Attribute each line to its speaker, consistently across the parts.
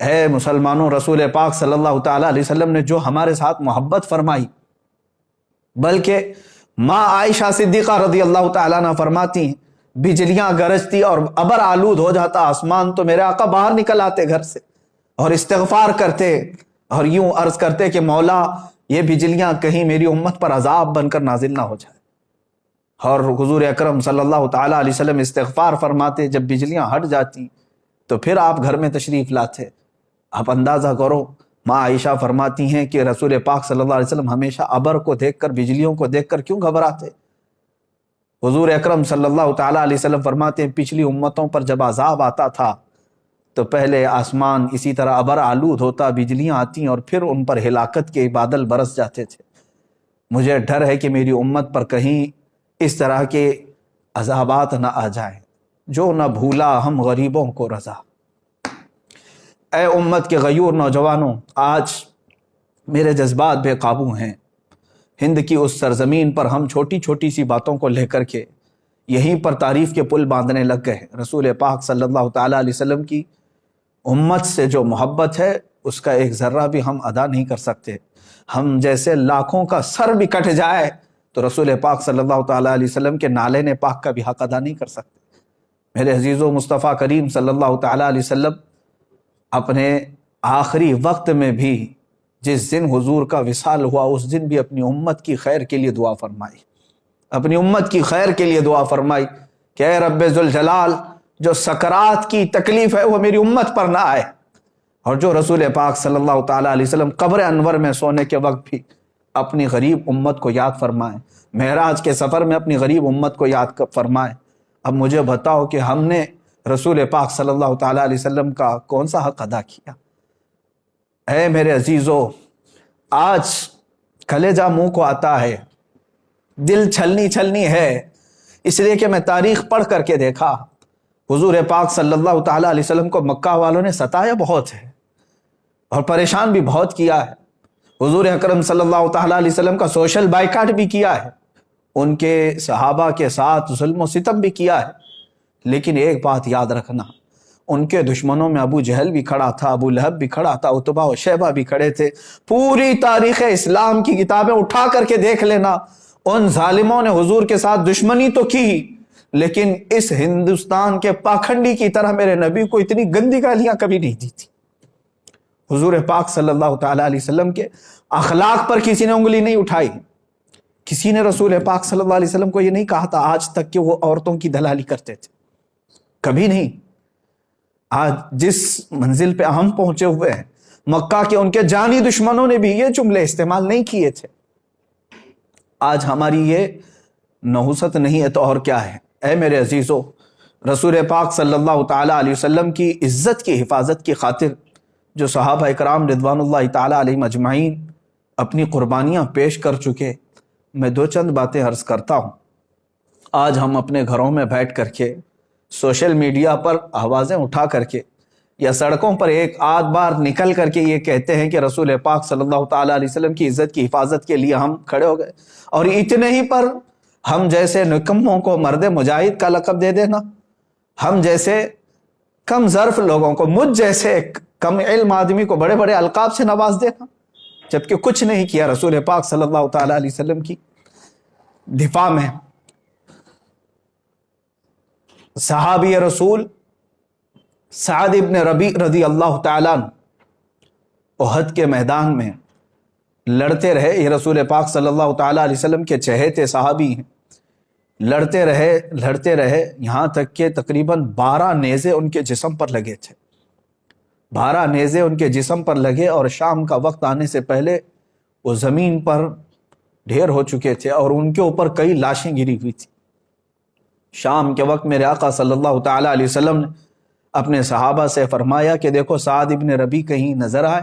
Speaker 1: اے مسلمانوں، رسول پاک صلی اللہ تعالیٰ علیہ وسلم نے جو ہمارے ساتھ محبت فرمائی، بلکہ ماں عائشہ صدیقہ رضی اللہ تعالیٰ عنہ فرماتی ہیں بجلیاں گرجتی اور ابر آلود ہو جاتا آسمان تو میرے آقا باہر نکل آتے گھر سے اور استغفار کرتے اور یوں عرض کرتے کہ مولا یہ بجلیاں کہیں میری امت پر عذاب بن کر نازل نہ ہو جائے، اور حضور اکرم صلی اللہ تعالیٰ علیہ وسلم استغفار فرماتے، جب بجلیاں ہٹ جاتی تو پھر آپ گھر میں تشریف لاتے۔ آپ اندازہ کرو، ماں عائشہ فرماتی ہیں کہ رسول پاک صلی اللہ علیہ وسلم ہمیشہ ابر کو دیکھ کر، بجلیوں کو دیکھ کر کیوں گھبراتے؟ حضور اکرم صلی اللہ تعالیٰ علیہ وسلم فرماتے ہیں پچھلی امتوں پر جب عذاب آتا تھا تو پہلے آسمان اسی طرح ابر آلود ہوتا، بجلیاں آتی اور پھر ان پر ہلاکت کے بادل برس جاتے تھے۔ مجھے ڈر ہے کہ میری امت پر کہیں اس طرح کے عذابات نہ آ جائیں۔ جو نہ بھولا ہم غریبوں کو رضا۔ اے امت کے غیور نوجوانوں، آج میرے جذبات بے قابو ہیں۔ ہند کی اس سرزمین پر ہم چھوٹی چھوٹی سی باتوں کو لے کر کے یہیں پر تعریف کے پل باندھنے لگ گئے۔ رسول پاک صلی اللہ تعالیٰ علیہ وسلم کی امت سے جو محبت ہے اس کا ایک ذرہ بھی ہم ادا نہیں کر سکتے۔ ہم جیسے لاکھوں کا سر بھی کٹ جائے تو رسول پاک صلی اللہ تعالیٰ علیہ وسلم کے نالین پاک کا بھی حق ادا نہیں کر سکتے۔ میرے عزیزو، مصطفیٰ کریم صلی اللہ تعالیٰ علیہ وسلم اپنے آخری وقت میں بھی جس دن حضور کا وصال ہوا اس دن بھی اپنی امت کی خیر کے لیے دعا فرمائی، اپنی امت کی خیر کے لیے دعا فرمائی کہ اے رب ذوالجلال، جو سکرات کی تکلیف ہے وہ میری امت پر نہ آئے، اور جو رسول پاک صلی اللہ تعالیٰ علیہ وسلم قبر انور میں سونے کے وقت بھی اپنی غریب امت کو یاد فرمائیں، معراج کے سفر میں اپنی غریب امت کو یاد فرمائیں۔ اب مجھے بتاؤ کہ ہم نے رسول پاک صلی اللہ تعالیٰ علیہ وسلم کا کون سا حق ادا کیا؟ اے میرے عزیزو، آج کلیجہ منہ کو آتا ہے، دل چھلنی ہے، اس لیے کہ میں تاریخ پڑھ کر کے دیکھا حضور پاک صلی اللہ تعالیٰ علیہ وسلم کو مکہ والوں نے ستایا بہت ہے اور پریشان بھی بہت کیا ہے۔ حضور اکرم صلی اللہ تعالیٰ علیہ وسلم کا سوشل بائیکاٹ بھی کیا ہے، ان کے صحابہ کے ساتھ ظلم و ستم بھی کیا ہے، لیکن ایک بات یاد رکھنا، ان کے دشمنوں میں ابو جہل بھی کھڑا تھا، ابو لہب بھی کھڑا تھا، عتبہ و شیبہ بھی کھڑے تھے۔ پوری تاریخ اسلام کی کتابیں اٹھا کر کے دیکھ لینا، ان ظالموں نے حضور کے ساتھ دشمنی تو کی، لیکن اس ہندوستان کے پاکھنڈی کی طرح میرے نبی کو اتنی گندی گالیاں کبھی نہیں دی تھی۔ حضور پاک صلی اللہ تعالیٰ علیہ وسلم کے اخلاق پر کسی نے انگلی نہیں اٹھائی، کسی نے رسول پاک صلی اللہ علیہ وسلم کو یہ نہیں کہا تھا آج تک کہ وہ عورتوں کی دلالی کرتے تھے، کبھی نہیں۔ آج جس منزل پہ ہم پہنچے ہوئے ہیں، مکہ کے ان کے جانی دشمنوں نے بھی یہ جملے استعمال نہیں کیے تھے۔ آج ہماری یہ نحوست نہیں ہے تو اور کیا ہے؟ اے میرے عزیزو، رسول پاک صلی اللہ تعالیٰ علیہ وسلم کی عزت کی حفاظت کی خاطر جو صحابہ اکرام رضوان اللہ تعالیٰ علیہم اجمعین اپنی قربانیاں پیش کر چکے، میں دو چند باتیں عرض کرتا ہوں۔ آج ہم اپنے گھروں میں بیٹھ کر کے سوشل میڈیا پر آوازیں اٹھا کر کے یا سڑکوں پر ایک آدھ بار نکل کر کے یہ کہتے ہیں کہ رسول پاک صلی اللہ تعالیٰ علیہ وسلم کی عزت کی حفاظت کے لیے ہم کھڑے ہو گئے، اور اتنے ہی پر ہم جیسے نکموں کو مرد مجاہد کا لقب دے دینا، ہم جیسے کم ظرف لوگوں کو، مجھ جیسے کم علم آدمی کو بڑے بڑے القاب سے نواز دینا، جبکہ کچھ نہیں کیا رسول پاک صلی اللہ تعالیٰ علیہ وسلم کی دفاع میں۔ صحابی رسول سعد ابن ربیع رضی اللہ تعالیٰ عنہ احد کے میدان میں لڑتے رہے، یہ رسول پاک صلی اللہ تعالیٰ علیہ وسلم کے چہیتے صحابی ہیں، لڑتے رہے یہاں تک کہ تقریباً 12 نیزے ان کے جسم پر لگے تھے، 12 نیزے ان کے جسم پر لگے، اور شام کا وقت آنے سے پہلے وہ زمین پر ڈھیر ہو چکے تھے اور ان کے اوپر کئی لاشیں گری ہوئی تھی۔ شام کے وقت میرے آقا صلی اللہ تعالیٰ علیہ وسلم نے اپنے صحابہ سے فرمایا کہ دیکھو سعد ابن ربیع کہیں نظر آئے،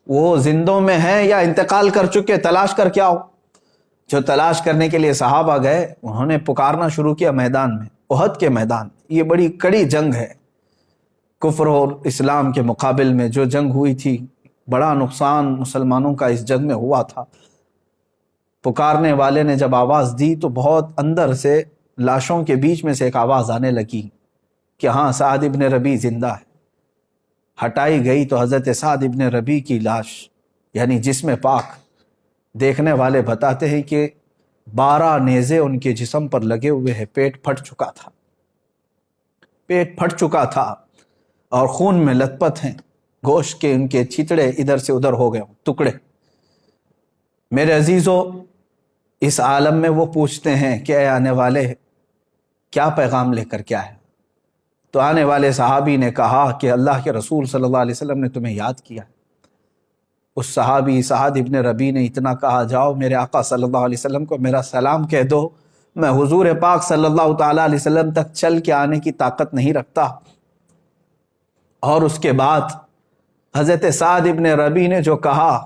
Speaker 1: وہ زندوں میں ہیں یا انتقال کر چکے، تلاش کر کے آؤ۔ جو تلاش کرنے کے لیے صحابہ گئے، انہوں نے پکارنا شروع کیا میدان میں، احد کے میدان۔ یہ بڑی کڑی جنگ ہے، کفر اور اسلام کے مقابل میں جو جنگ ہوئی تھی، بڑا نقصان مسلمانوں کا اس جنگ میں ہوا تھا۔ پکارنے والے نے جب آواز دی تو بہت اندر سے لاشوں کے بیچ میں سے ایک آواز آنے لگی کہ ہاں سعد ابن ربیع زندہ ہے۔ ہٹائی گئی تو حضرت سعد ابن ربیع کی لاش یعنی جسم پاک دیکھنے والے بتاتے ہیں کہ 12 نیزے ان کے جسم پر لگے ہوئے ہیں، پیٹ پھٹ چکا تھا، پیٹ پھٹ چکا تھا اور خون میں لت پت ہیں، گوشت کے ان کے چھتڑے ادھر سے ادھر ہو گئے ٹکڑے۔ میرے عزیزو، اس عالم میں وہ پوچھتے ہیں کہ اے آنے والے کیا پیغام لے کر کیا ہے؟ تو آنے والے صحابی نے کہا کہ اللہ کے رسول صلی اللہ علیہ وسلم نے تمہیں یاد کیا ہے۔ اس صحابی سعد ابن ربیع نے اتنا کہا، جاؤ میرے آقا صلی اللہ علیہ وسلم کو میرا سلام کہہ دو، میں حضور پاک صلی اللہ تعالیٰ علیہ وسلم تک چل کے آنے کی طاقت نہیں رکھتا۔ اور اس کے بعد حضرت سعد ابن ربیع نے جو کہا،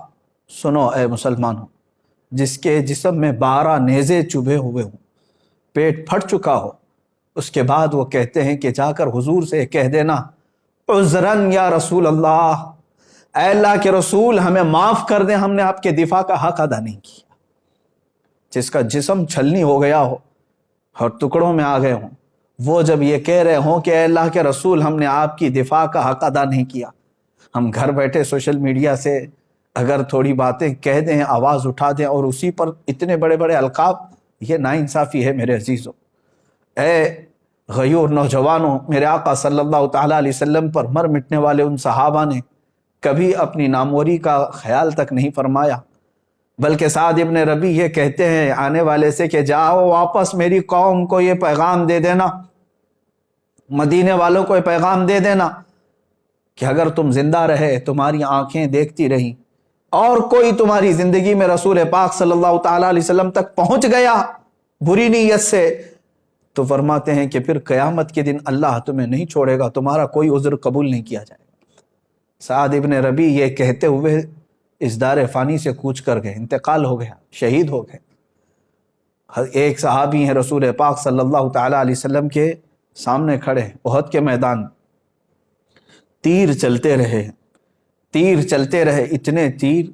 Speaker 1: سنو اے مسلمانوں، جس کے جسم میں 12 نیزے چبھے ہوئے ہوں، پیٹ پھٹ چکا ہو، اس کے بعد وہ کہتے ہیں کہ جا کر حضور سے کہہ دینا، عذراً یا رسول اللہ، اے اللہ کے رسول ہمیں معاف کر دیں، ہم نے آپ کے دفاع کا حق ادا نہیں کیا۔ جس کا جسم چھلنی ہو گیا ہو اور ٹکڑوں میں آ گئے ہوں، وہ جب یہ کہہ رہے ہوں کہ اے اللہ کے رسول ہم نے آپ کی دفاع کا حق ادا نہیں کیا، ہم گھر بیٹھے سوشل میڈیا سے اگر تھوڑی باتیں کہہ دیں، آواز اٹھا دیں اور اسی پر اتنے بڑے بڑے القاب، یہ ناانصافی ہے میرے عزیزوں۔ اے غیور نوجوانوں، میرے آقا صلی اللہ تعالیٰ علیہ وسلم پر مر مٹنے والے ان صحابہ نے کبھی اپنی ناموری کا خیال تک نہیں فرمایا، بلکہ سعد ابن ربیع یہ کہتے ہیں آنے والے سے کہ جاؤ واپس میری قوم کو یہ پیغام دے دینا، مدینے والوں کو یہ پیغام دے دینا کہ اگر تم زندہ رہے، تمہاری آنکھیں دیکھتی رہیں اور کوئی تمہاری زندگی میں رسول پاک صلی اللہ تعالیٰ علیہ وسلم تک پہنچ گیا بری نیت سے، تو فرماتے ہیں کہ پھر قیامت کے دن اللہ تمہیں نہیں چھوڑے گا، تمہارا کوئی عذر قبول نہیں کیا جائے گا۔ سعد ابن ربیع یہ کہتے ہوئے اس دار فانی سے کوچ کر گئے، انتقال ہو گیا، شہید ہو گئے۔ ایک صحابی ہیں رسول پاک صلی اللہ تعالیٰ علیہ وسلم کے سامنے کھڑے ہیں احد کے میدان، تیر چلتے رہے، تیر چلتے رہے، اتنے تیر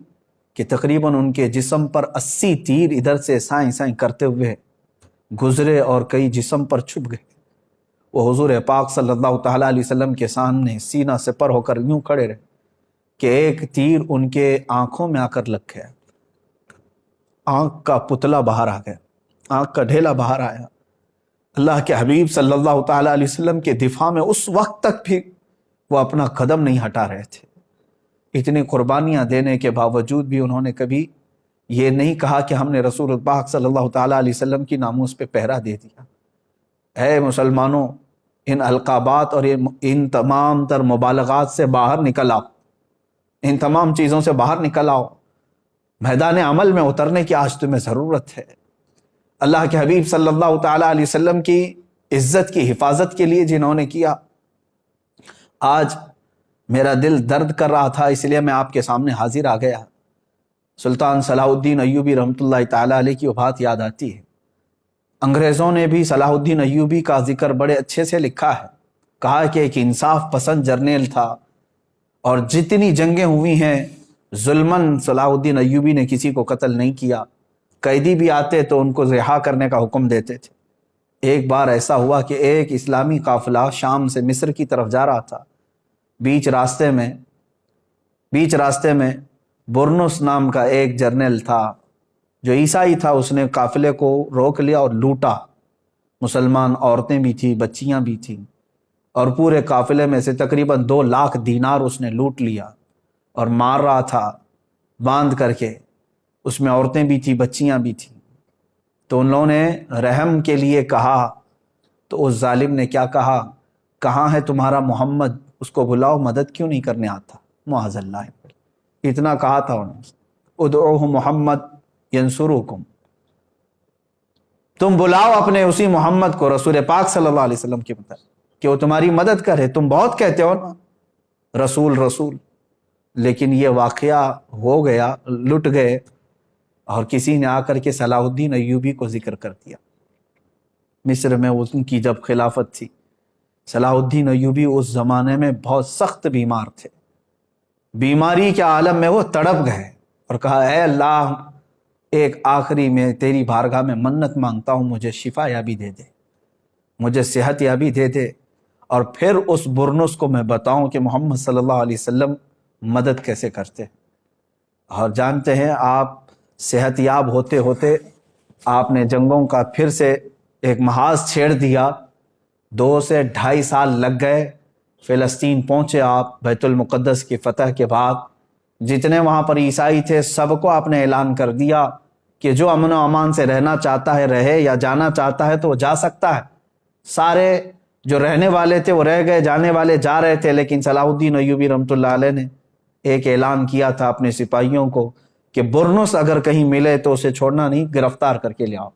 Speaker 1: کہ تقریباً ان کے جسم پر 80 تیر ادھر سے سائیں سائیں کرتے ہوئے گزرے اور کئی جسم پر چھپ گئے۔ وہ حضور پاک صلی اللہ تعالیٰ علیہ وسلم کے سامنے سینہ سے پر ہو کر یوں کھڑے رہے کہ ایک تیر ان کے آنکھوں میں آ کر لگ گیا، آنکھ کا پتلا باہر آ گیا، آنکھ کا ڈھیلا باہر آیا۔ اللہ کے حبیب صلی اللہ تعالیٰ علیہ وسلم کے دفاع میں اس وقت تک بھی وہ اپنا قدم نہیں ہٹا رہے تھے۔ اتنی قربانیاں دینے کے باوجود بھی انہوں نے کبھی یہ نہیں کہا کہ ہم نے رسول پاک صلی اللہ تعالیٰ علیہ وسلم کی ناموس پہ پہرا دے دیا۔ اے مسلمانوں، ان القابات اور ان تمام تر مبالغات سے باہر نکل آؤ، ان تمام چیزوں سے باہر نکل آؤ، میدان عمل میں اترنے کی آج تمہیں ضرورت ہے۔ اللہ کے حبیب صلی اللہ تعالیٰ علیہ وسلم کی عزت کی حفاظت کے لیے جنہوں نے کیا، آج میرا دل درد کر رہا تھا، اس لیے میں آپ کے سامنے حاضر آ گیا۔ سلطان صلاح الدین ایوبی رحمۃ اللہ تعالیٰ علیہ کی وفات یاد آتی ہے۔ انگریزوں نے بھی صلاح الدین ایوبی کا ذکر بڑے اچھے سے لکھا ہے، کہا کہ ایک انصاف پسند جرنیل تھا اور جتنی جنگیں ہوئی ہیں ظلماً صلاح الدین ایوبی نے کسی کو قتل نہیں کیا، قیدی بھی آتے تو ان کو رہا کرنے کا حکم دیتے تھے۔ ایک بار ایسا ہوا کہ ایک اسلامی قافلہ شام سے مصر کی طرف جا رہا تھا، بیچ راستے میں برنس نام کا ایک جرنیل تھا جو عیسائی تھا، اس نے قافلے کو روک لیا اور لوٹا، مسلمان عورتیں بھی تھیں، بچیاں بھی تھیں، اور پورے قافلے میں سے تقریباً 2 لاکھ دینار اس نے لوٹ لیا اور مار رہا تھا باندھ کر کے، اس میں عورتیں بھی تھیں، بچیاں بھی تھیں۔ تو ان لوگوں نے رحم کے لیے کہا، تو اس ظالم نے کیا کہا، کہاں ہے تمہارا محمد، اس کو بلاؤ، مدد کیوں نہیں کرنے آتا، معاذ اللہ، اتنا کہا تھا انہوں نے، ادعوہ محمد ینصرکم، تم بلاؤ اپنے اسی محمد کو، رسول پاک صلی اللہ علیہ وسلم کی مدد، کہ وہ تمہاری مدد کرے، تم بہت کہتے ہو نا رسول رسول، لیکن یہ واقعہ ہو گیا، لٹ گئے، اور کسی نے آ کر کے صلاح الدین ایوبی کو ذکر کر دیا۔ مصر میں ان کی جب خلافت تھی، صلاح الدین ایوبی اس زمانے میں بہت سخت بیمار تھے، بیماری کے عالم میں وہ تڑپ گئے اور کہا، اے اللہ، ایک آخری میں تیری بارگاہ میں منت مانگتا ہوں، مجھے شفا یابی دے دے، مجھے صحت یابی دے دے، اور پھر اس برنس کو میں بتاؤں کہ محمد صلی اللہ علیہ وسلم مدد کیسے کرتے ہیں۔ اور جانتے ہیں آپ صحت یاب ہوتے ہوتے آپ نے جنگوں کا پھر سے ایک محاذ چھیڑ دیا، 2 سے 2.5 سال لگ گئے، فلسطین پہنچے آپ بیت المقدس کی فتح کے بعد۔ جتنے وہاں پر عیسائی تھے سب کو آپ نے اعلان کر دیا کہ جو امن و امان سے رہنا چاہتا ہے رہے، یا جانا چاہتا ہے تو وہ جا سکتا ہے۔ سارے جو رہنے والے تھے وہ رہ گئے، جانے والے جا رہے تھے، لیکن صلاح الدین ایوبی رحمۃ اللہ علیہ نے ایک اعلان کیا تھا اپنے سپاہیوں کو کہ برنس اگر کہیں ملے تو اسے چھوڑنا نہیں، گرفتار کر کے لے آؤ۔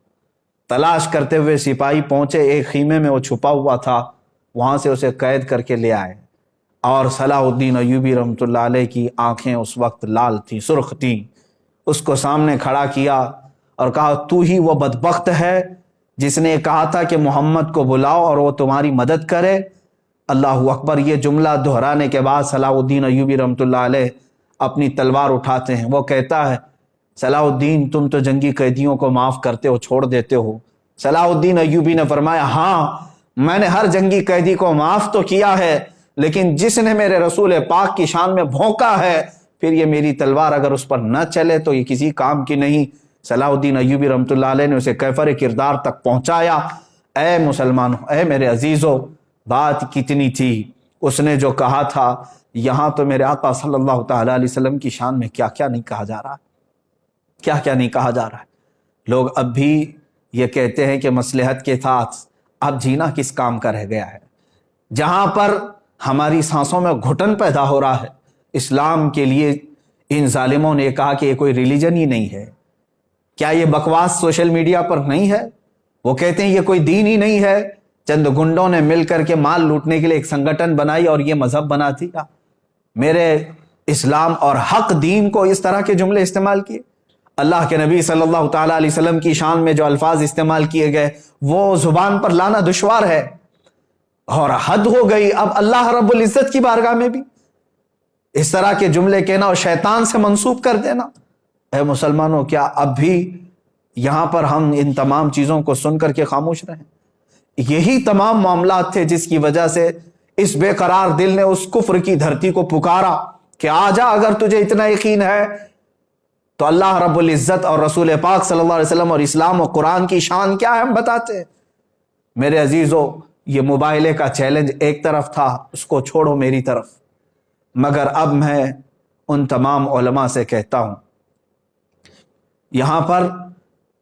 Speaker 1: تلاش کرتے ہوئے سپاہی پہنچے، ایک خیمے میں وہ چھپا ہوا تھا، وہاں سے اسے قید کر کے لے آئے۔ اور صلاح الدین ایوبی رحمۃ اللہ علیہ کی آنکھیں اس وقت لال تھیں، سرخ تھیں۔ اس کو سامنے کھڑا کیا اور کہا تو ہی وہ بدبخت ہے جس نے کہا تھا کہ محمد کو بلاؤ اور وہ تمہاری مدد کرے۔ اللہ اکبر۔ یہ جملہ دہرانے کے بعد صلاح الدین ایوبی رحمۃ اللہ علیہ اپنی تلوار اٹھاتے ہیں۔ وہ کہتا ہے صلاح الدین تم تو جنگی قیدیوں کو معاف کرتے ہو، چھوڑ دیتے ہو۔ صلاح الدین ایوبی نے فرمایا ہاں میں نے ہر جنگی قیدی کو معاف تو کیا ہے، لیکن جس نے میرے رسول پاک کی شان میں بھونکا ہے پھر یہ میری تلوار اگر اس پر نہ چلے تو یہ کسی کام کی نہیں۔ صلاح الدین ایوبی رحمۃ اللہ علیہ نے اسے کیفر کردار تک پہنچایا۔ اے مسلمانوں، اے میرے عزیزوں، بات کتنی تھی، اس نے جو کہا تھا۔ یہاں تو میرے آقا صلی اللہ تعالی علیہ وسلم کی شان میں کیا کیا نہیں کہا جا رہا ہے، کیا کیا نہیں کہا جا رہا ہے۔ لوگ اب بھی یہ کہتے ہیں کہ مصلحت کے ساتھ اب جینا کس کام کا رہ گیا ہے۔ جہاں پر ہماری سانسوں میں گھٹن پیدا ہو رہا ہے، اسلام کے لیے ان ظالموں نے کہا کہ یہ کوئی ریلیجن ہی نہیں ہے۔ کیا یہ بکواس سوشل میڈیا پر نہیں ہے؟ وہ کہتے ہیں یہ کوئی دین ہی نہیں ہے، چند گنڈوں نے مل کر کے مال لوٹنے کے لیے ایک سنگٹن بنائی اور یہ مذہب بنا دیا۔ میرے اسلام اور حق دین کو اس طرح کے جملے استعمال کیے۔ اللہ کے نبی صلی اللہ تعالیٰ علیہ وسلم کی شان میں جو الفاظ استعمال کیے گئے وہ زبان پر لانا دشوار ہے، اور حد ہو گئی اب اللہ رب العزت کی بارگاہ میں بھی اس طرح کے جملے کہنا اور شیطان سے منسوب کر دینا۔ اے مسلمانوں، کیا اب بھی یہاں پر ہم ان تمام چیزوں کو سن کر کے خاموش رہیں؟ یہی تمام معاملات تھے جس کی وجہ سے اس بے قرار دل نے اس کفر کی دھرتی کو پکارا کہ آ جا، اگر تجھے اتنا یقین ہے تو اللہ رب العزت اور رسول پاک صلی اللہ علیہ وسلم اور اسلام و قرآن کی شان کیا ہے ہم بتاتے ہیں۔ میرے عزیزو، یہ موبائلے کا چیلنج ایک طرف تھا، اس کو چھوڑو میری طرف، مگر اب میں ان تمام علماء سے کہتا ہوں، یہاں پر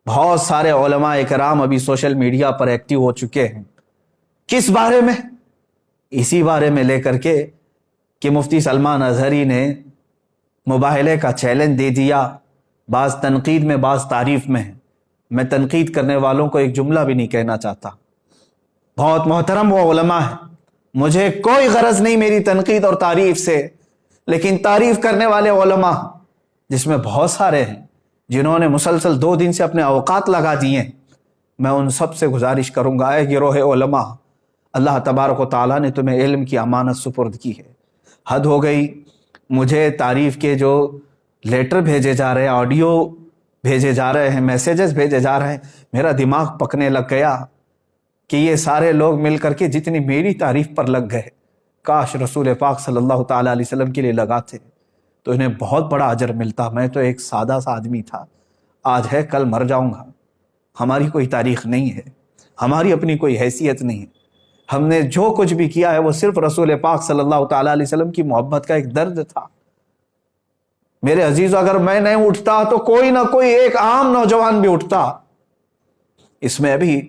Speaker 1: بہت سارے علماء اکرام ابھی سوشل میڈیا پر ایکٹیو ہو چکے ہیں۔ کس بارے میں؟ اسی بارے میں لے کر کے کہ مفتی سلمان اظہری نے مباہلے کا چیلنج دے دیا، بعض تنقید میں بعض تعریف میں ہے۔ میں تنقید کرنے والوں کو ایک جملہ بھی نہیں کہنا چاہتا، بہت محترم وہ علماء ہیں، مجھے کوئی غرض نہیں میری تنقید اور تعریف سے، لیکن تعریف کرنے والے علماء جس میں بہت سارے ہیں جنہوں نے مسلسل 2 دن سے اپنے اوقات لگا دیے ہیں، میں ان سب سے گزارش کروں گا، اے گروہ علماء، اللہ تبارک و تعالیٰ نے تمہیں علم کی امانت سپرد کی ہے۔ حد ہو گئی، مجھے تعریف کے جو لیٹر بھیجے جا رہے ہیں، آڈیو بھیجے جا رہے ہیں، میسیجز بھیجے جا رہے ہیں، میرا دماغ پکنے لگ گیا کہ یہ سارے لوگ مل کر کے جتنی میری تعریف پر لگ گئے، کاش رسول پاک صلی اللہ تعالیٰ علیہ وسلم کے لیے لگاتے تو انہیں بہت بڑا اجر ملتا۔ میں تو ایک سادہ سا آدمی تھا، آج ہے کل مر جاؤں گا، ہماری کوئی تاریخ نہیں ہے، ہماری اپنی کوئی حیثیت نہیں ہے، ہم نے جو کچھ بھی کیا ہے وہ صرف رسول پاک صلی اللہ تعالیٰ علیہ وسلم کی محبت کا ایک درد تھا۔ میرے عزیزو، اگر میں نہیں اٹھتا تو کوئی نہ کوئی ایک عام نوجوان بھی اٹھتا۔ اس میں ابھی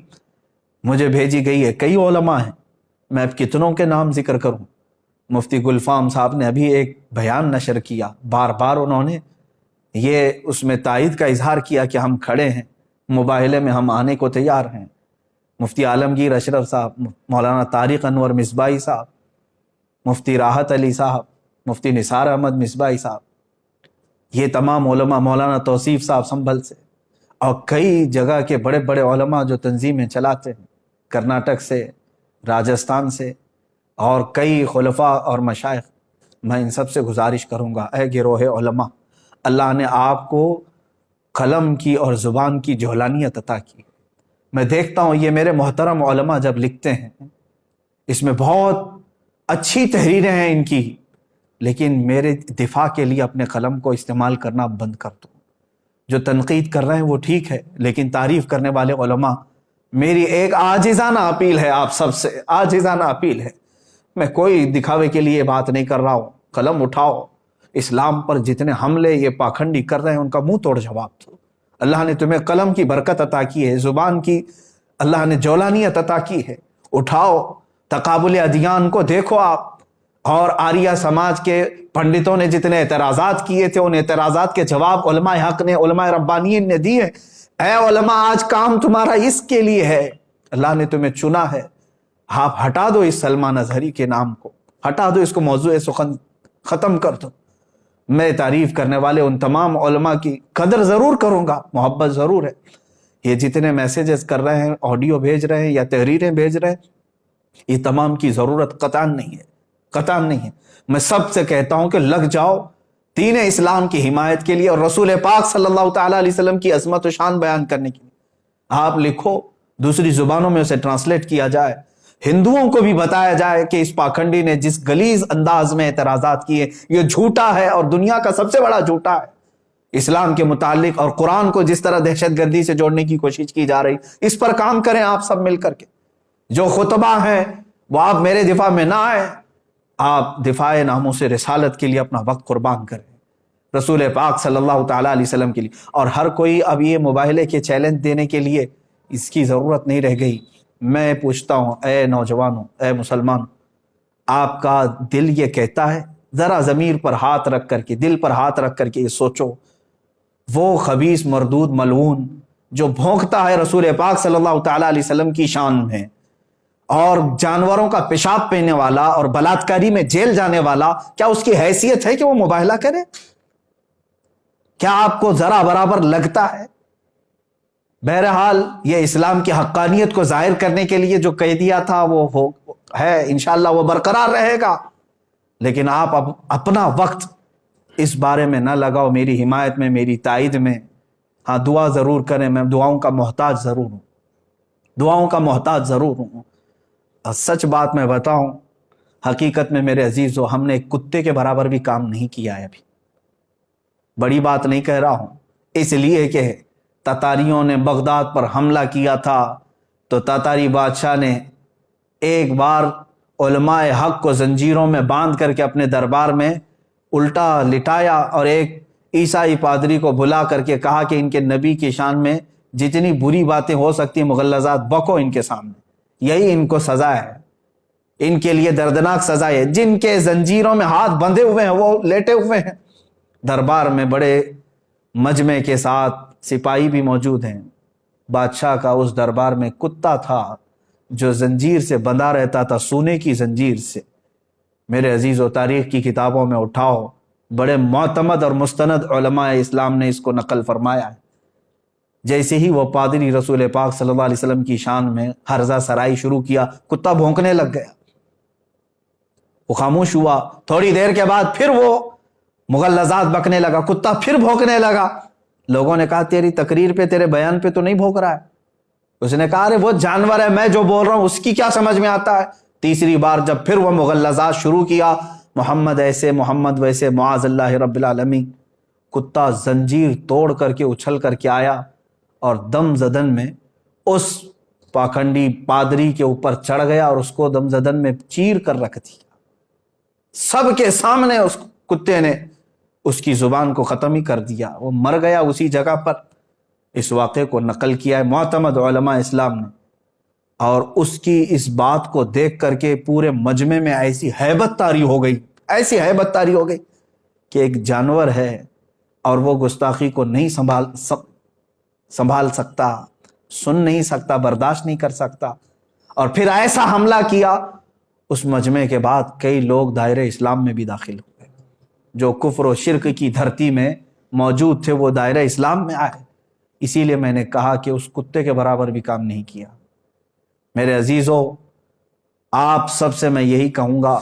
Speaker 1: مجھے بھیجی گئی ہے، کئی علماء ہیں، میں اب کتنوں کے نام ذکر کروں۔ مفتی گلفام صاحب نے ابھی ایک بیان نشر کیا، بار بار انہوں نے یہ اس میں تائید کا اظہار کیا کہ ہم کھڑے ہیں، مباہلے میں ہم آنے کو تیار ہیں۔ مفتی عالمگیر اشرف صاحب، مولانا طارق انور مصباحی صاحب، مفتی راحت علی صاحب، مفتی نثار احمد مصباحی صاحب، یہ تمام علماء، مولانا توصیف صاحب سنبھل سے، اور کئی جگہ کے بڑے بڑے علماء جو تنظیمیں چلاتے ہیں، کرناٹک سے، راجستھان سے، اور کئی خلفاء اور مشائخ، میں ان سب سے گزارش کروں گا، اے گروہ علماء، اللہ نے آپ کو قلم کی اور زبان کی جولانیت عطا کی۔ میں دیکھتا ہوں یہ میرے محترم علماء جب لکھتے ہیں اس میں بہت اچھی تحریریں ہیں ان کی، لیکن میرے دفاع کے لیے اپنے قلم کو استعمال کرنا بند کر دو۔ جو تنقید کر رہے ہیں وہ ٹھیک ہے، لیکن تعریف کرنے والے علماء، میری ایک عاجزانہ اپیل ہے آپ سب سے، عاجزانہ اپیل ہے، میں کوئی دکھاوے کے لیے بات نہیں کر رہا ہوں، قلم اٹھاؤ، اسلام پر جتنے حملے یہ پاکھنڈی کر رہے ہیں ان کا منہ توڑ جواب دو۔ اللہ نے تمہیں قلم کی برکت عطا کی ہے، زبان کی اللہ نے جولانیت عطا کی ہے، اٹھاؤ، تقابل ادیان کو دیکھو آپ۔ اور آریہ سماج کے پنڈتوں نے جتنے اعتراضات کیے تھے ان اعتراضات کے جواب علماء حق نے، علماء ربانیین نے دیے۔ اے علماء، آج کام تمہارا اس کے لیے ہے، اللہ نے تمہیں چنا ہے، آپ ہٹا دو اس سلمان اظہری کے نام کو، ہٹا دو اس کو، موضوع سخن ختم کر دو۔ میں تعریف کرنے والے ان تمام علماء کی قدر ضرور کروں گا، محبت ضرور ہے۔ یہ جتنے میسیجز کر رہے ہیں، آڈیو بھیج رہے ہیں یا تحریریں بھیج رہے ہیں، یہ تمام کی ضرورت قطعاً نہیں ہے، قطعاً نہیں ہے۔ میں سب سے کہتا ہوں کہ لگ جاؤ دین اسلام کی حمایت کے لیے اور رسول پاک صلی اللہ تعالیٰ علیہ وسلم کی عظمت و شان بیان کرنے کے لیے۔ آپ لکھو، دوسری زبانوں میں اسے ٹرانسلیٹ کیا جائے، ہندوؤں کو بھی بتایا جائے کہ اس پاکھنڈی نے جس غلیظ انداز میں اعتراضات کیے یہ جھوٹا ہے اور دنیا کا سب سے بڑا جھوٹا ہے۔ اسلام کے متعلق اور قرآن کو جس طرح دہشت گردی سے جوڑنے کی کوشش کی جا رہی، اس پر کام کریں آپ سب مل کر کے۔ جو خطبہ ہیں وہ آپ میرے دفاع میں نہ آئے، آپ دفاع ناموس رسالت کے لیے اپنا وقت قربان کریں، رسول پاک صلی اللہ تعالیٰ علیہ وسلم کے لیے۔ اور ہر کوئی اب یہ مباہلے کے چیلنج دینے کے لیے اس کی ضرورت نہیں رہ گئی۔ میں پوچھتا ہوں، اے نوجوانوں، اے مسلمانوں، آپ کا دل یہ کہتا ہے؟ ذرا ضمیر پر ہاتھ رکھ کر کے، دل پر ہاتھ رکھ کر کے یہ سوچو، وہ خبیث مردود ملعون جو بھونکتا ہے رسول پاک صلی اللہ تعالیٰ علیہ وسلم کی شان میں اور جانوروں کا پیشاب پینے والا اور بلاತ್ಕಾری میں جیل جانے والا، کیا اس کی حیثیت ہے کہ وہ مباہلہ کرے؟ کیا آپ کو ذرا برابر لگتا ہے؟ بہرحال یہ اسلام کی حقانیت کو ظاہر کرنے کے لیے جو کہہ دیا تھا وہ ہے، انشاءاللہ وہ برقرار رہے گا، لیکن آپ اب اپنا وقت اس بارے میں نہ لگاؤ، میری حمایت میں، میری تائید میں۔ ہاں دعا ضرور کریں، میں دعاؤں کا محتاج ضرور ہوں، دعاؤں کا محتاج ضرور ہوں۔ اور سچ بات میں بتاؤں، حقیقت میں میرے عزیزو، ہم نے ایک کتے کے برابر بھی کام نہیں کیا ہے ابھی۔ بڑی بات نہیں کہہ رہا ہوں، اس لیے کہ تاتاریوں نے بغداد پر حملہ کیا تھا تو تاتاری بادشاہ نے ایک بار علماء حق کو زنجیروں میں باندھ کر کے اپنے دربار میں الٹا لٹایا اور ایک عیسائی پادری کو بلا کر کے کہا کہ ان کے نبی کی شان میں جتنی بری باتیں ہو سکتی ہیں مغلظات بکو ان کے سامنے، یہی ان کو سزا ہے، ان کے لیے دردناک سزا ہے۔ جن کے زنجیروں میں ہاتھ بندھے ہوئے ہیں وہ لیٹے ہوئے ہیں دربار میں، بڑے مجمع کے ساتھ سپاہی بھی موجود ہیں۔ بادشاہ کا اس دربار میں کتا تھا جو زنجیر سے بندھا رہتا تھا، سونے کی زنجیر سے۔ میرے عزیز و تاریخ کی کتابوں میں اٹھاؤ، بڑے معتمد اور مستند علماء اسلام نے اس کو نقل فرمایا ہے۔ جیسے ہی وہ پادری رسول پاک صلی اللہ علیہ وسلم کی شان میں ہرزہ سرائی شروع کیا، کتا بھونکنے لگ گیا، وہ خاموش ہوا۔ تھوڑی دیر کے بعد پھر وہ مغلظات بکنے لگا، کتا پھر بھونکنے لگا۔ لوگوں نے کہا تیری تقریر پہ، تیرے بیان پہ تو نہیں بھونک رہا ہے۔ اس نے کہا ارے وہ جانور ہے، میں جو بول رہا ہوں اس کی کیا سمجھ میں آتا ہے۔ تیسری بار جب پھر وہ مغلظات شروع کیا، محمد ایسے، محمد ویسے، معاذ اللہ رب العالمین، کتا زنجیر توڑ کر کے اچھل کر کے آیا اور دم زدن میں اس پاکھنڈی پادری کے اوپر چڑھ گیا اور اس کو دم زدن میں چیر کر رکھ دیا۔ سب کے سامنے اس کتے نے اس کی زبان کو ختم ہی کر دیا، وہ مر گیا اسی جگہ پر۔ اس واقعے کو نقل کیا ہے معتمد علماء اسلام نے، اور اس کی اس بات کو دیکھ کر کے پورے مجمع میں ایسی ہیبت طاری ہو گئی، ایسی ہیبت طاری ہو گئی کہ ایک جانور ہے اور وہ گستاخی کو نہیں سنبھال سکتا، سن نہیں سکتا، برداشت نہیں کر سکتا، اور پھر ایسا حملہ کیا۔ اس مجمع کے بعد کئی لوگ دائرہ اسلام میں بھی داخل ہوئے، جو کفر و شرک کی دھرتی میں موجود تھے وہ دائرہ اسلام میں آئے۔ اسی لیے میں نے کہا کہ اس کتے کے برابر بھی کام نہیں کیا۔ میرے عزیزو، آپ سب سے میں یہی کہوں گا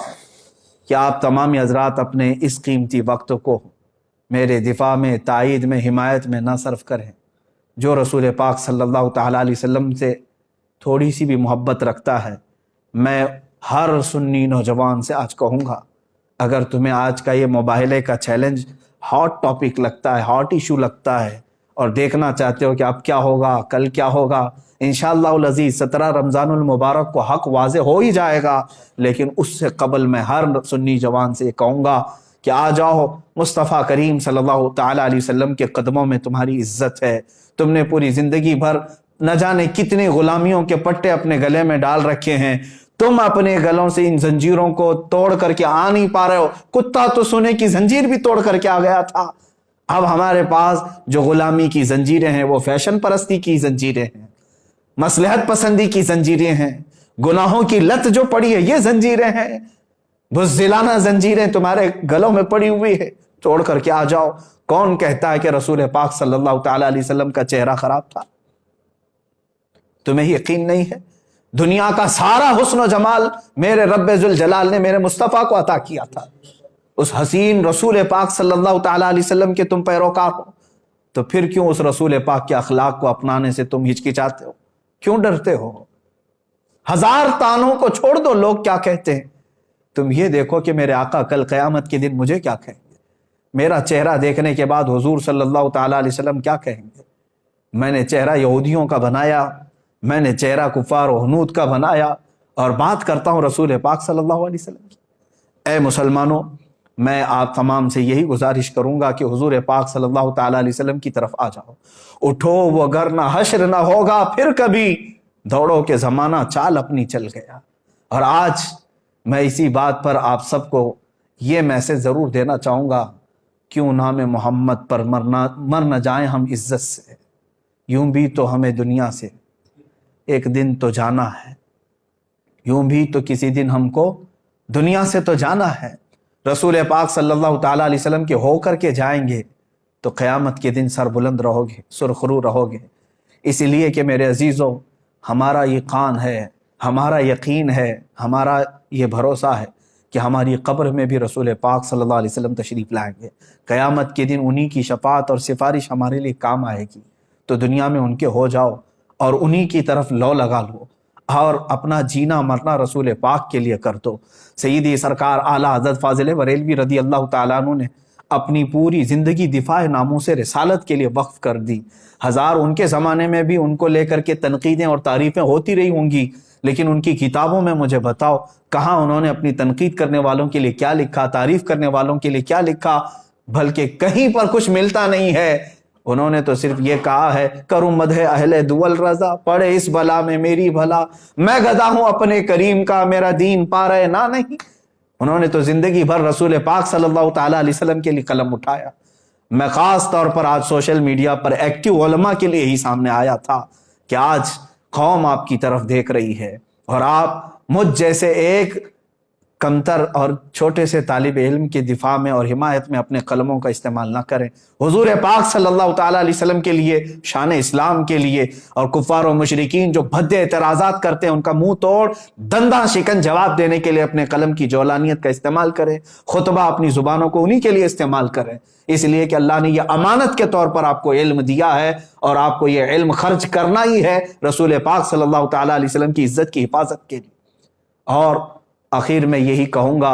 Speaker 1: کہ آپ تمامی حضرات اپنے اس قیمتی وقت کو میرے دفاع میں، تائید میں، حمایت میں نہ صرف کریں۔ جو رسول پاک صلی اللہ تعالیٰ علیہ وسلم سے تھوڑی سی بھی محبت رکھتا ہے، میں ہر سنی نوجوان سے آج کہوں گا، اگر تمہیں آج کا یہ موبائلے کا چیلنج ہاٹ ٹاپک لگتا ہے، ہاٹ ایشو لگتا ہے، اور دیکھنا چاہتے ہو کہ اب کیا ہوگا، کل کیا ہوگا، انشاءاللہ العزیز 17 رمضان المبارک کو حق واضح ہو ہی جائے گا، لیکن اس سے قبل میں ہر سنی جوان سے کہوں گا کہ آ جاؤ، مصطفیٰ کریم صلی اللہ تعالیٰ علیہ وسلم کے قدموں میں تمہاری عزت ہے۔ تم نے پوری زندگی بھر نہ جانے کتنے غلامیوں کے پٹے اپنے گلے میں ڈال رکھے ہیں، تم اپنے گلوں سے ان زنجیروں کو توڑ کر کے آ نہیں پا رہے ہو۔ کتا تو سونے کی زنجیر بھی توڑ کر کے آ گیا تھا، اب ہمارے پاس جو غلامی کی زنجیریں ہیں وہ فیشن پرستی کی زنجیریں ہیں، مصلحت پسندی کی زنجیریں ہیں، گناہوں کی لت جو پڑی ہے یہ زنجیریں ہیں، بزدلانہ زنجیریں تمہارے گلوں میں پڑی ہوئی ہے، توڑ کر کے آ جاؤ۔ کون کہتا ہے کہ رسول پاک صلی اللہ تعالی علیہ وسلم کا چہرہ خراب تھا؟ تمہیں یقین نہیں ہے؟ دنیا کا سارا حسن و جمال میرے رب ذوالجلال نے میرے مصطفیٰ کو عطا کیا تھا، اس حسین رسول پاک صلی اللہ تعالی علیہ وسلم کے تم پیروکار ہو، تو پھر کیوں اس رسول پاک کے اخلاق کو اپنانے سے تم ہچکچاتے ہو؟ کیوں ڈرتے ہو؟ ہزار تانوں کو چھوڑ دو، لوگ کیا کہتے ہیں، تم یہ دیکھو کہ میرے آقا کل قیامت کے دن مجھے کیا کہیں گے، میرا چہرہ دیکھنے کے بعد حضور صلی اللہ تعالی علیہ وسلم کیا کہیں گے؟ میں نے چہرہ یہودیوں کا بنایا، میں نے چہرہ کفار و ہنود کا بنایا، اور بات کرتا ہوں رسول پاک صلی اللہ علیہ وسلم کی۔ اے مسلمانوں، میں آپ تمام سے یہی گزارش کروں گا کہ حضور پاک صلی اللہ تعالی علیہ وسلم کی طرف آ جاؤ، اٹھو، وہ اگر نہ حشر نہ ہوگا پھر کبھی، دوڑو کہ زمانہ چال اپنی چل گیا۔ اور آج میں اسی بات پر آپ سب کو یہ میسج ضرور دینا چاہوں گا، کیوں نام محمد پر مر نہ جائیں ہم عزت سے، یوں بھی تو ہمیں دنیا سے ایک دن تو جانا ہے، یوں بھی تو کسی دن ہم کو دنیا سے تو جانا ہے۔ رسول پاک صلی اللہ تعالیٰ علیہ وسلم کے ہو کر کے جائیں گے تو قیامت کے دن سر بلند رہو گے، سرخرو رہو گے۔ اس لیے کہ میرے عزیزوں، ہمارا یہ قان ہے، ہمارا یقین ہے، ہمارا یہ بھروسہ ہے کہ ہماری قبر میں بھی رسول پاک صلی اللہ علیہ وسلم تشریف لائیں گے۔ قیامت کے دن انہی کی شفاعت اور سفارش ہمارے لیے کام آئے گی، تو دنیا میں ان کے ہو جاؤ اور انہی کی طرف لو لگا لو، اور اپنا جینا مرنا رسول پاک کے لیے کر دو۔ سیدی سرکار اعلیٰ حضرت فاضل بریلوی رضی اللہ تعالیٰ عنہ نے اپنی پوری زندگی دفاع ناموس رسالت کے لیے وقف کر دی۔ ہزار ان کے زمانے میں بھی ان کو لے کر کے تنقیدیں اور تعریفیں ہوتی رہی ہوں گی، لیکن ان کی کتابوں میں مجھے بتاؤ کہاں انہوں نے اپنی تنقید کرنے والوں کے لیے کیا لکھا، تعریف کرنے والوں کے لیے کیا لکھا؟ بلکہ کہیں پر کچھ ملتا نہیں ہے۔ انہوں نے تو صرف یہ کہا ہے، کروں مدح اہل دول رضا، پڑے اس بلا میں میری بھلا، میں گدا ہوں اپنے کریم کا، میرا دین پا رہے نہ نہیں۔ انہوں نے تو زندگی بھر رسول پاک صلی اللہ تعالیٰ علیہ وسلم کے لیے قلم اٹھایا۔ میں خاص طور پر آج سوشل میڈیا پر ایکٹیو علماء کے لیے ہی سامنے آیا تھا کہ آج قوم آپ کی طرف دیکھ رہی ہے، اور آپ مجھ جیسے ایک کمتر اور چھوٹے سے طالب علم کے دفاع میں اور حمایت میں اپنے قلموں کا استعمال نہ کریں۔ حضور پاک صلی اللہ تعالیٰ علیہ وسلم کے لیے، شان اسلام کے لیے، اور کفار و مشرکین جو بھدے اعتراضات کرتے ہیں ان کا منہ توڑ دنداں شکن جواب دینے کے لیے اپنے قلم کی جولانیت کا استعمال کریں، خطبہ اپنی زبانوں کو انہی کے لیے استعمال کریں، اس لیے کہ اللہ نے یہ امانت کے طور پر آپ کو علم دیا ہے، اور آپ کو یہ علم خرچ کرنا ہی ہے رسول پاک صلی اللہ تعالیٰ علیہ وسلم کی عزت کی حفاظت کے لیے۔ اور آخر میں یہی کہوں گا،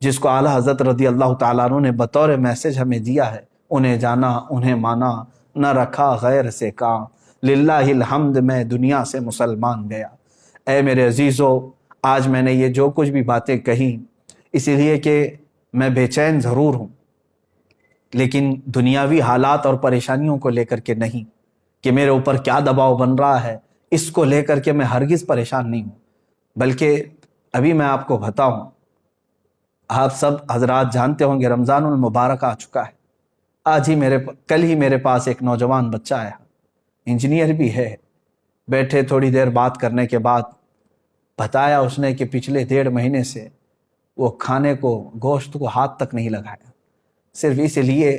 Speaker 1: جس کو اعلیٰ حضرت رضی اللہ تعالیٰ عنہ نے بطور میسج ہمیں دیا ہے، انہیں جانا انہیں مانا، نہ رکھا غیر سے کام، للہ الحمد میں دنیا سے مسلمان گیا۔ اے میرے عزیزو، آج میں نے یہ جو کچھ بھی باتیں کہیں اسی لیے کہ میں بے چین ضرور ہوں، لیکن دنیاوی حالات اور پریشانیوں کو لے کر کے نہیں، کہ میرے اوپر کیا دباؤ بن رہا ہے اس کو لے کر کے میں ہرگز پریشان نہیں ہوں، بلکہ ابھی میں آپ کو بتاؤں، آپ سب حضرات جانتے ہوں گے رمضان المبارک آ چکا ہے۔ آج ہی کل ہی میرے پاس ایک نوجوان بچہ آیا، انجینئر بھی ہے، بیٹھے تھوڑی دیر بات کرنے کے بعد بتایا اس نے کہ پچھلے 1.5 مہینے سے وہ کھانے کو، گوشت کو ہاتھ تک نہیں لگایا، صرف اس لیے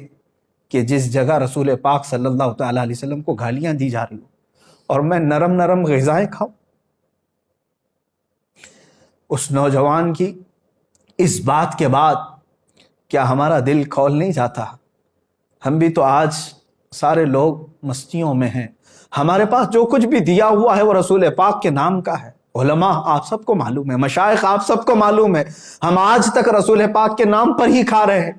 Speaker 1: کہ جس جگہ رسول پاک صلی اللہ تعالیٰ علیہ وسلم کو گالیاں دی جا رہی ہوں اور میں نرم نرم غذائیں کھاؤں۔ اس نوجوان کی اس بات کے بعد کیا ہمارا دل کھول نہیں جاتا؟ ہم بھی تو آج سارے لوگ مستیوں میں ہیں، ہمارے پاس جو کچھ بھی دیا ہوا ہے وہ رسول پاک کے نام کا ہے، علماء آپ سب کو معلوم ہے، مشائخ آپ سب کو معلوم ہے، ہم آج تک رسول پاک کے نام پر ہی کھا رہے ہیں،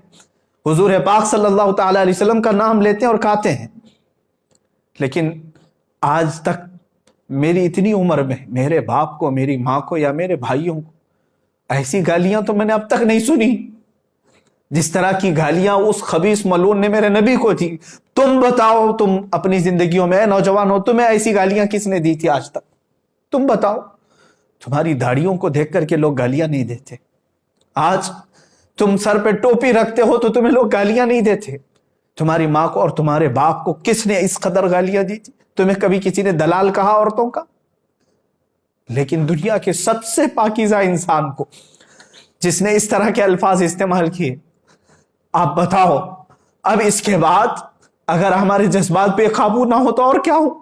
Speaker 1: حضور پاک صلی اللہ تعالی علیہ وسلم کا نام لیتے ہیں اور کھاتے ہیں۔ لیکن آج تک میری اتنی عمر میں میرے باپ کو، میری ماں کو یا میرے بھائیوں کو ایسی گالیاں تو میں نے اب تک نہیں سنی جس طرح کی گالیاں اس خبیث ملعون نے میرے نبی کو دی۔ تم بتاؤ، تم اپنی زندگیوں میں، اے نوجوانوں، تمہیں ایسی گالیاں کس نے دی تھی آج تک؟ تم بتاؤ۔ تمہاری داڑھیوں کو دیکھ کر کے لوگ گالیاں نہیں دیتے، آج تم سر پہ ٹوپی رکھتے ہو تو تمہیں لوگ گالیاں نہیں دیتے۔ تمہاری ماں کو اور تمہارے باپ کو کس نے اس قدر گالیاں دی تھی؟ تمہیں کبھی کسی نے دلال کہا عورتوں کا؟ لیکن دنیا کے سب سے پاکیزہ انسان کو جس نے اس طرح کے الفاظ استعمال کیے، آپ بتاؤ اب اس کے بعد اگر ہمارے جذبات پہ قابو نہ ہو تو اور کیا ہو؟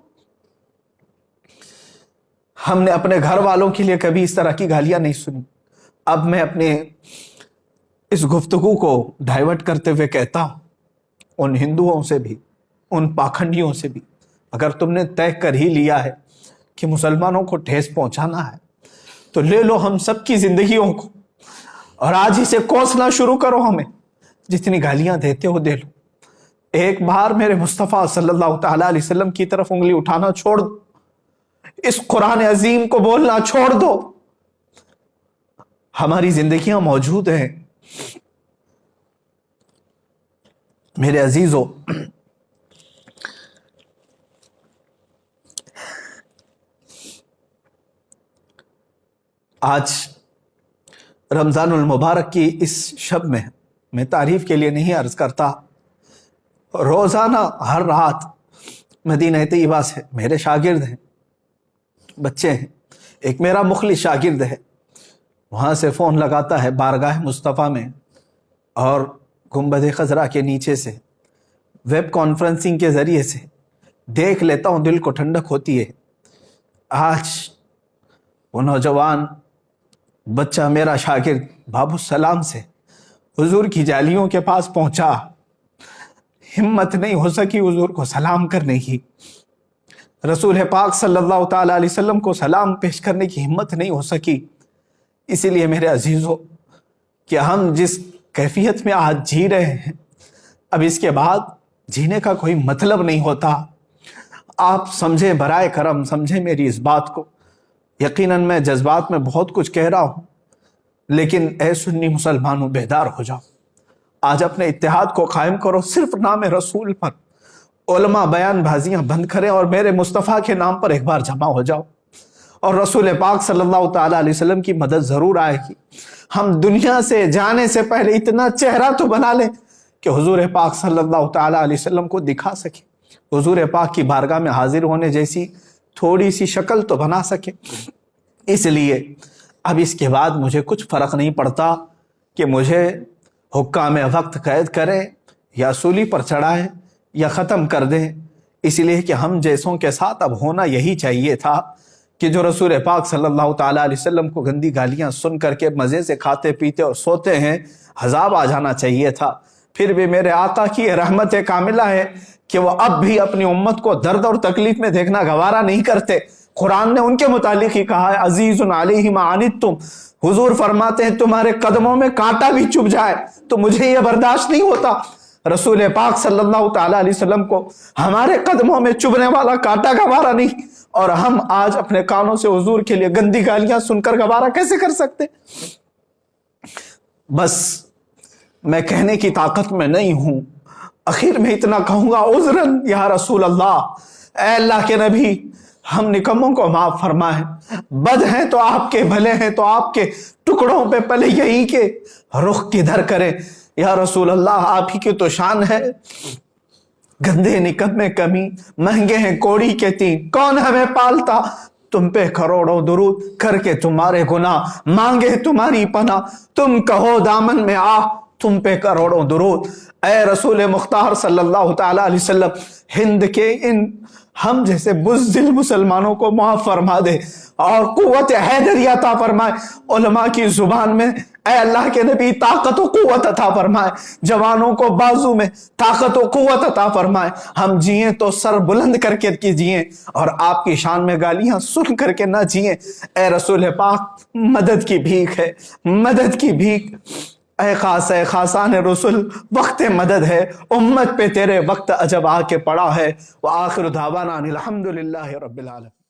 Speaker 1: ہم نے اپنے گھر والوں کے لیے کبھی اس طرح کی گالیاں نہیں سنی۔ اب میں اپنے اس گفتگو کو ڈائیورٹ کرتے ہوئے کہتا ہوں، ان ہندوؤں سے بھی، ان پاکھنڈیوں سے بھی، اگر تم نے طے کر ہی لیا ہے کہ مسلمانوں کو ٹھیس پہنچانا ہے تو لے لو ہم سب کی زندگیوں کو اور آج ہی سے کوسنا شروع کرو، ہمیں جتنی گالیاں دیتے ہو دے لو۔ ایک بار میرے مصطفیٰ صلی اللہ تعالی علیہ وسلم کی طرف انگلی اٹھانا چھوڑ دو، اس قرآن عظیم کو بولنا چھوڑ دو۔ ہماری زندگیاں موجود ہیں میرے عزیزو۔ آج رمضان المبارک کی اس شب میں تعریف کے لیے نہیں عرض کرتا، روزانہ ہر رات مدینہ طیبہ سے میرے شاگرد ہیں، بچے ہیں، ایک میرا مخلص شاگرد ہے، وہاں سے فون لگاتا ہے بارگاہ مصطفیٰ میں اور گنبد خضرا کے نیچے سے ویب کانفرنسنگ کے ذریعے سے دیکھ لیتا ہوں، دل کو ٹھنڈک ہوتی ہے۔ آج وہ نوجوان بچہ میرا شاگرد باب السلام سے حضور کی جالیوں کے پاس پہنچا، ہمت نہیں ہو سکی حضور کو سلام کرنے کی، رسول پاک صلی اللہ تعالی علیہ وسلم کو سلام پیش کرنے کی ہمت نہیں ہو سکی۔ اسی لیے میرے عزیزو کہ ہم جس کیفیت میں آج جی رہے ہیں، اب اس کے بعد جینے کا کوئی مطلب نہیں ہوتا۔ آپ سمجھیں، برائے کرم سمجھیں میری اس بات کو۔ یقیناً میں جذبات میں بہت کچھ کہہ رہا ہوں، لیکن اے سنی مسلمانوں، بیدار ہو جاؤ، آج اپنے اتحاد کو قائم کرو، صرف نام رسول پر علماء بیان بازیاں بند کریں اور میرے مصطفیٰ کے نام پر ایک بار جمع ہو جاؤ، اور رسول پاک صلی اللہ تعالی علیہ وسلم کی مدد ضرور آئے گی۔ ہم دنیا سے جانے سے پہلے اتنا چہرہ تو بنا لیں کہ حضور پاک صلی اللہ تعالی علیہ وسلم کو دکھا سکے، حضور پاک کی بارگاہ میں حاضر ہونے جیسی تھوڑی سی شکل تو بنا سکے۔ اس لیے اب اس کے بعد مجھے کچھ فرق نہیں پڑتا کہ مجھے حکام وقت قید کرے یا سولی پر چڑھائے یا ختم کر دیں، اس لیے کہ ہم جیسوں کے ساتھ اب ہونا یہی چاہیے تھا کہ جو رسول پاک صلی اللہ تعالیٰ علیہ وسلم کو گندی گالیاں سن کر کے مزے سے کھاتے پیتے اور سوتے ہیں، عذاب آ جانا چاہیے تھا۔ پھر بھی میرے آقا کی رحمت کاملہ ہے کہ وہ اب بھی اپنی امت کو درد اور تکلیف میں دیکھنا گوارا نہیں کرتے۔ قرآن نے ان کے متعلق ہی کہا ہے، عزیز علیہ ما عنتم، حضور فرماتے ہیں تمہارے قدموں میں کانٹا بھی چبھ جائے تو مجھے یہ برداشت نہیں ہوتا۔ رسول پاک صلی اللہ تعالیٰ علیہ وسلم کو ہمارے قدموں میں چبھنے والا کانٹا گوارا نہیں، اور ہم آج اپنے کانوں سے حضور کے لیے گندی گالیاں سن کر گوارا کیسے کر سکتے؟ بس میں کہنے کی طاقت میں نہیں ہوں، اخیر میں اتنا کہوں گا، عذراً یا رسول اللہ، اے اللہ کے نبی، ہم نکموں کو معاف فرمائیں، بد ہیں تو آپ کے، بھلے ہیں تو آپ کے، ٹکڑوں پہ پلے یہی کے رخ کدھر کریں، یا رسول اللہ آپ ہی کی تو شان ہے۔ گندے نکمے کمی، مہنگے ہیں کوڑی کے تین، کون ہمیں پالتا، تم پہ کروڑوں درود کر کے تمہارے گناہ، مانگے تمہاری پناہ، تم کہو دامن میں آ تم پہ کروڑوں درود۔ اے رسول مختار صلی اللہ تعالیٰ علیہ وسلم، ہند کے ان ہم جیسے بزدل مسلمانوں کو معاف فرما دے اور قوت حیدری عطا فرمائے۔ علماء کی زبان میں اے اللہ کے نبی طاقت و قوت عطا فرمائے، جوانوں کو بازو میں طاقت و قوت عطا فرمائے۔ ہم جئیں تو سر بلند کر کے جئیں اور آپ کی شان میں گالیاں سن کر کے نہ جئیں۔ اے رسول پاک، مدد کی بھیک ہے، مدد کی بھیک۔ اے خاصان رسول، وقت مدد ہے، امت پہ تیرے وقت عجب آ کے پڑا ہے۔ وآخر دعوانا ان الحمدللہ رب العالمین۔